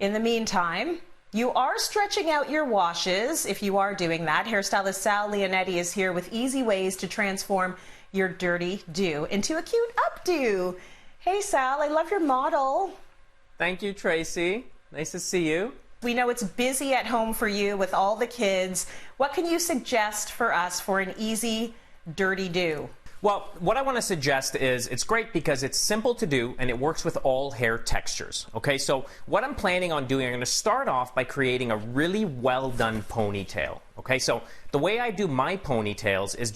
In the meantime, you are stretching out your washes. If you are doing that, hairstylist Sal Leonetti is here with easy ways to transform your dirty do into a cute updo. Hey Sal, I love your model. Thank you, Tracy. Nice to see you. We know it's busy at home for you with all the kids. What can you suggest for us for an easy dirty do? Well, what I want to suggest is it's great because it's simple to do and it works with all hair textures. Okay, so what I'm planning on doing, I'm going to start off by creating a really well done ponytail. Okay, so the way I do my ponytails is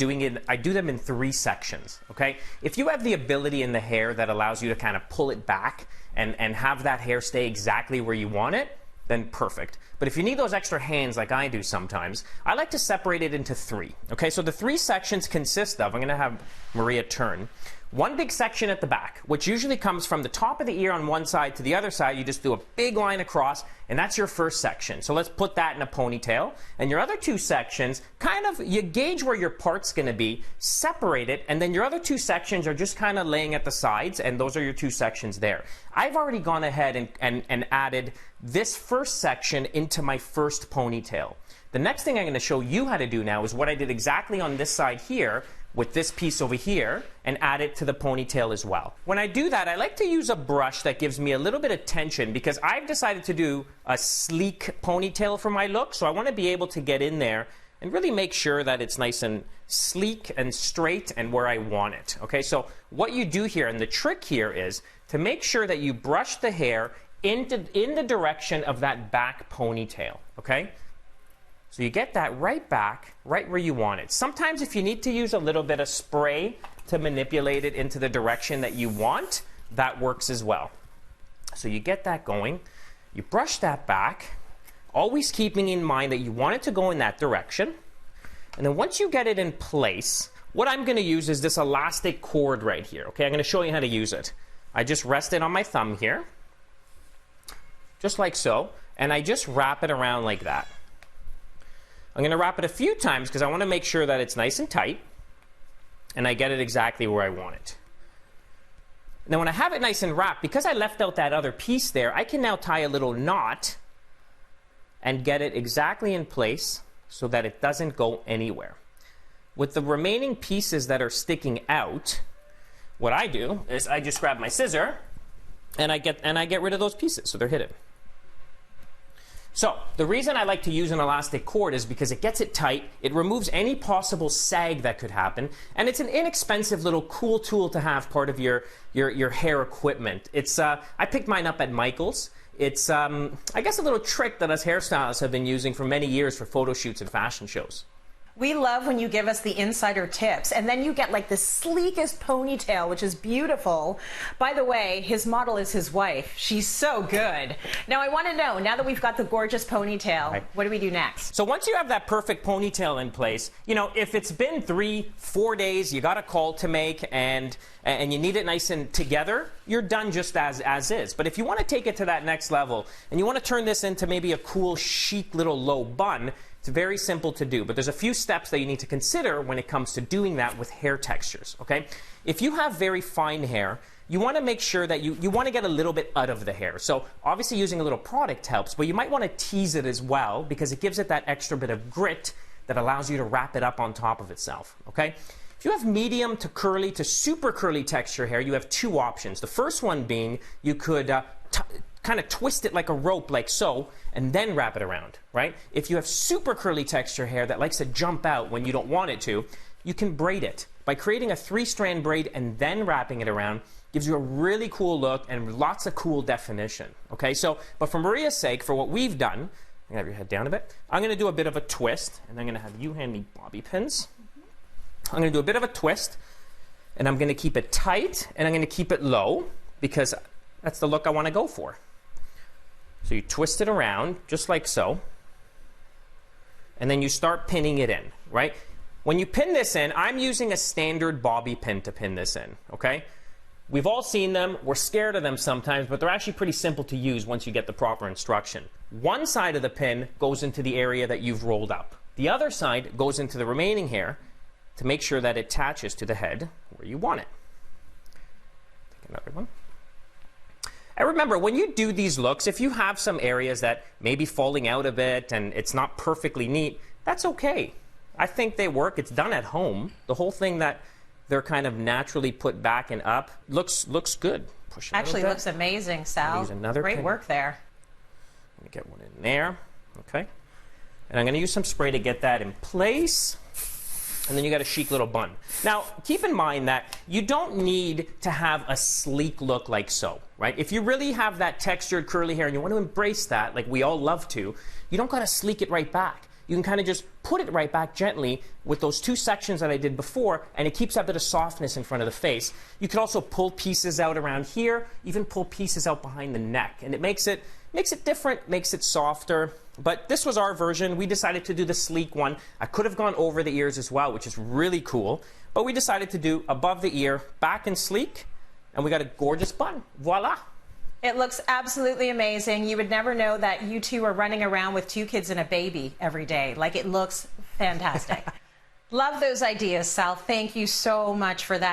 I do them in 3 sections. Okay, if you have the ability in the hair that allows you to kind of pull it back and have that hair stay exactly where you want it, then perfect. But if you need those extra hands like I do sometimes, I like to separate it into 3. Okay, so the 3 sections consist of, I'm going to have Maria turn, one big section at the back, which usually comes from the top of the ear on one side to the other side. You just do a big line across, and that's your first section. So let's put that in a ponytail. And your other 2 sections, kind of, you gauge where your part's going to be, separate it, and then your other 2 sections are just kind of laying at the sides, and those are your 2 sections there. I've already gone ahead and added this first section into my first ponytail. The next thing I'm going to show you how to do now is what I did exactly on this side here with this piece over here and add it to the ponytail as well. When I do that, I like to use a brush that gives me a little bit of tension because I've decided to do a sleek ponytail for my look, so I want to be able to get in there and really make sure that it's nice and sleek and straight and where I want it. Okay, so what you do here, and the trick here is to make sure that you brush the hair in the direction of that back ponytail, okay? So you get that right back, right where you want it. Sometimes if you need to use a little bit of spray to manipulate it into the direction that you want, that works as well. So you get that going, you brush that back, always keeping in mind that you want it to go in that direction. And then once you get it in place, what I'm going to use is this elastic cord right here, okay? I'm going to show you how to use it. I just rest it on my thumb here, just like so, and I just wrap it around like that. I'm going to wrap it a few times because I want to make sure that it's nice and tight and I get it exactly where I want it. Now when I have it nice and wrapped, because I left out that other piece there, I can now tie a little knot and get it exactly in place so that it doesn't go anywhere. With the remaining pieces that are sticking out, what I do is I just grab my scissor and I get rid of those pieces so they're hidden. So the reason I like to use an elastic cord is because it gets it tight, it removes any possible sag that could happen, and it's an inexpensive little cool tool to have part of your hair equipment. It's I picked mine up at Michael's. It's I guess a little trick that us hairstylists have been using for many years for photo shoots and fashion shows. We love when you give us the insider tips, and then you get like the sleekest ponytail, which is beautiful. By the way, his model is his wife. She's so good. Now I want to know, now that we've got the gorgeous ponytail, right, what do we do next? So once you have that perfect ponytail in place, you know, if it's been 3-4 days, you got a call to make, and you need it nice and together, you're done just as is. But if you want to take it to that next level, and you want to turn this into maybe a cool, chic little low bun, it's very simple to do, but there's a few steps that you need to consider when it comes to doing that with hair textures, okay? If you have very fine hair, you want to make sure that you want to get a little bit out of the hair. So obviously using a little product helps, but you might want to tease it as well because it gives it that extra bit of grit that allows you to wrap it up on top of itself, okay? If you have medium to curly to super curly texture hair, you have 2 options. The first one being you could kind of twist it like a rope, like so, and then wrap it around, right? If you have super curly texture hair that likes to jump out when you don't want it to, you can braid it. By creating a 3-strand braid and then wrapping it around, gives you a really cool look and lots of cool definition, okay? So, but for Maria's sake, for what we've done, you have your head down a bit, I'm going to do a bit of a twist, and I'm going to have you hand me bobby pins. I'm going to do a bit of a twist, and I'm going to keep it tight, and I'm going to keep it low, because that's the look I want to go for. So you twist it around, just like so, and then you start pinning it in, right? When you pin this in, I'm using a standard bobby pin to pin this in, okay? We've all seen them, we're scared of them sometimes, but they're actually pretty simple to use once you get the proper instruction. One side of the pin goes into the area that you've rolled up. The other side goes into the remaining hair to make sure that it attaches to the head where you want it. Take another one. And remember, when you do these looks, if you have some areas that may be falling out a bit and it's not perfectly neat, that's okay. I think they work. It's done at home. The whole thing that they're kind of naturally put back and up looks good. Push it Actually looks amazing, Sal. Use another Great work there. Let me get one in there. Okay. And I'm going to use some spray to get that in place. And then you got a chic little bun. Now, keep in mind that you don't need to have a sleek look like so, right? If you really have that textured curly hair and you want to embrace that, like we all love to, you don't got to sleek it right back. You can kind of just put it right back gently with those two sections that I did before, and it keeps that bit of softness in front of the face. You could also pull pieces out around here, even pull pieces out behind the neck, and it makes it different, makes it softer. But this was our version. We decided to do the sleek one. I could have gone over the ears as well, which is really cool. But we decided to do above the ear, back and sleek, and we got a gorgeous bun. Voila! It looks absolutely amazing. You would never know that you two are running around with 2 kids and a baby every day. Like, it looks fantastic. Love those ideas, Sal. Thank you so much for that.